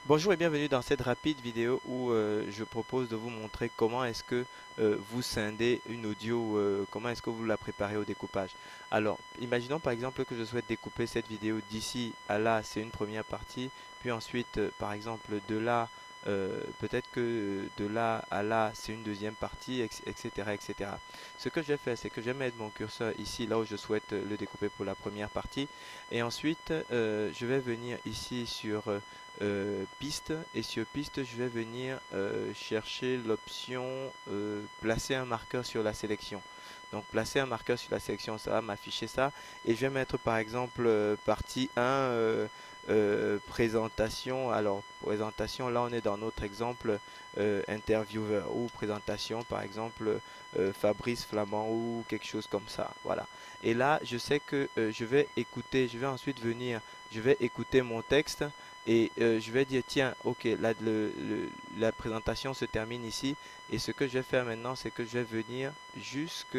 Bonjour et bienvenue dans cette rapide vidéo où je propose de vous montrer comment est-ce que vous scindez une audio, comment est-ce que vous la préparez au découpage. Alors, imaginons par exemple que je souhaite découper cette vidéo d'ici à là, c'est une première partie, puis ensuite, par exemple, de là, peut-être que de là à là, c'est une deuxième partie, etc., etc. Ce que je vais faire, c'est que je vais mettre mon curseur ici, là où je souhaite le découper pour la première partie, et ensuite, je vais venir ici sur piste et sur piste je vais venir chercher l'option placer un marqueur sur la sélection. Donc placer un marqueur sur la sélection, ça va m'afficher ça et je vais mettre par exemple partie 1 présentation. Alors présentation, là on est dans notre exemple intervieweur ou présentation par exemple Fabrice Flamand ou quelque chose comme ça. Voilà. Et là je sais que je vais écouter, je vais ensuite venir, je vais écouter mon texte et je vais dire, tiens, ok, la présentation se termine ici. Et ce que je vais faire maintenant, c'est que je vais venir jusque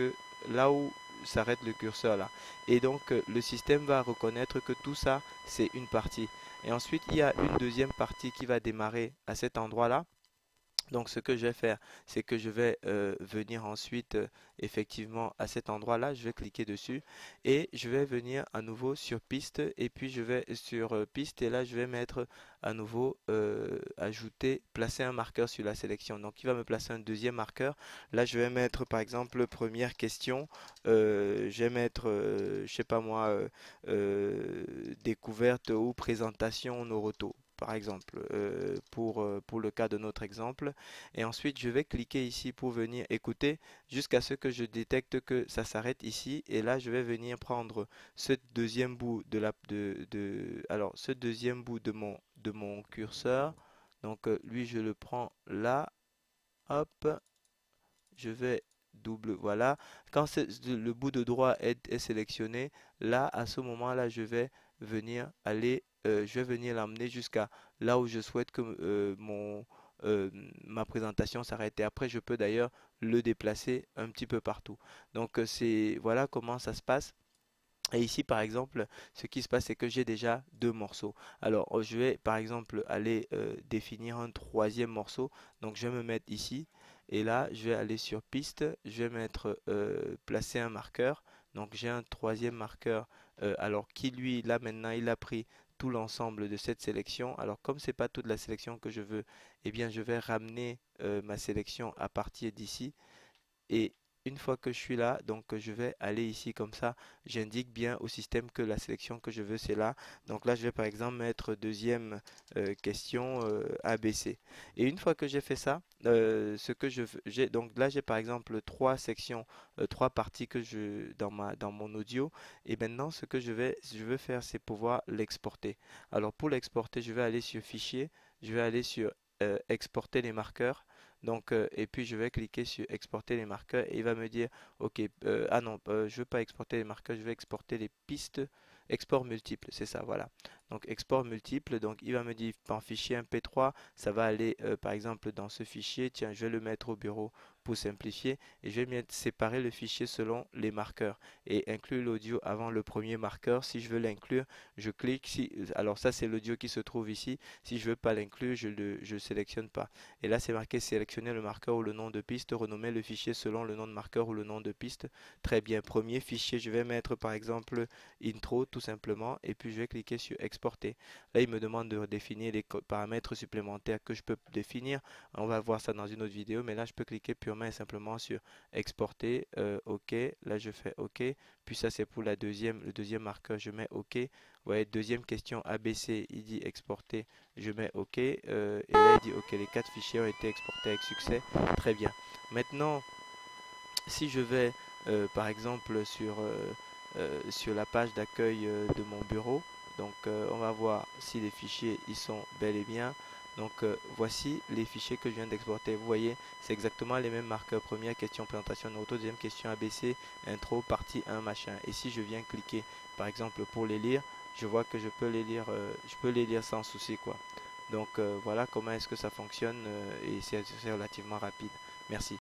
là où s'arrête le curseur là. Et donc, le système va reconnaître que tout ça, c'est une partie. Et ensuite, il y a une deuxième partie qui va démarrer à cet endroit-là. Donc ce que je vais faire, c'est que je vais venir ensuite effectivement à cet endroit-là, je vais cliquer dessus et je vais venir à nouveau sur piste et puis je vais sur piste et là je vais mettre à nouveau ajouter, placer un marqueur sur la sélection. Donc il va me placer un deuxième marqueur. Là je vais mettre par exemple première question, je vais mettre, je sais pas moi, découverte ou présentation Noroto par exemple, pour le cas de notre exemple. Et ensuite, je vais cliquer ici pour venir écouter jusqu'à ce que je détecte que ça s'arrête ici. Et là, je vais venir prendre ce deuxième bout alors, ce deuxième bout de mon curseur. Donc, lui, je le prends là. Hop, je vais double, voilà. Quand le bout de droit est sélectionné, là, à ce moment-là, je vais venir je vais venir l'emmener jusqu'à là où je souhaite que euh, ma présentation s'arrête. Et après, je peux d'ailleurs le déplacer un petit peu partout. Donc, voilà comment ça se passe. Et ici, par exemple, ce qui se passe, c'est que j'ai déjà deux morceaux. Alors, je vais, par exemple, aller définir un troisième morceau. Donc, je vais me mettre ici. Et là, je vais aller sur piste. Je vais mettre placer un marqueur. Donc, j'ai un troisième marqueur. Alors, qui lui, là, maintenant, il a pris tout l'ensemble de cette sélection. Alors, comme c'est pas toute la sélection que je veux, eh bien, je vais ramener ma sélection à partir d'ici. Et une fois que je suis là, donc je vais aller ici comme ça, j'indique bien au système que la sélection que je veux c'est là. Donc là je vais par exemple mettre deuxième question ABC. Et une fois que j'ai fait ça, ce que j'ai donc là j'ai par exemple trois sections, trois parties que je dans mon audio. Et maintenant ce que je veux faire c'est pouvoir l'exporter. Alors pour l'exporter, je vais aller sur fichier, je vais aller sur exporter les marqueurs. Donc, et puis je vais cliquer sur exporter les marqueurs et il va me dire, ok, ah non, je veux pas exporter les marqueurs, je vais exporter les pistes, export multiple, c'est ça, voilà. Donc, export multiple, donc il va me dire en fichier MP3, ça va aller par exemple dans ce fichier, tiens, je vais le mettre au bureau pour simplifier et je vais séparer le fichier selon les marqueurs et inclure l'audio avant le premier marqueur. Si je veux l'inclure, je clique, alors ça c'est l'audio qui se trouve ici, si je veux pas l'inclure, je sélectionne pas. Et là, c'est marqué sélectionner le marqueur ou le nom de piste, renommer le fichier selon le nom de marqueur ou le nom de piste. Très bien. Premier fichier, je vais mettre par exemple intro tout simplement et puis je vais cliquer sur exporter. Là, il me demande de définir les paramètres supplémentaires que je peux définir. On va voir ça dans une autre vidéo, mais là, je peux cliquer purement et simplement sur exporter. OK. Là, je fais OK. Puis ça, c'est pour le deuxième marqueur. Je mets OK. Vous voyez, deuxième question ABC, il dit exporter. Je mets OK. Et là, il dit OK, les quatre fichiers ont été exportés avec succès. Très bien. Maintenant, si je vais par exemple sur la page d'accueil de mon bureau, donc on va voir si les fichiers ils sont bel et bien. Donc voici les fichiers que je viens d'exporter. Vous voyez, c'est exactement les mêmes marqueurs. Première question, présentation, auto, deuxième question ABC, intro, partie 1, machin. Et si je viens cliquer par exemple pour les lire, je vois que je peux les lire sans souci quoi. Donc voilà comment est-ce que ça fonctionne et c'est relativement rapide. Merci.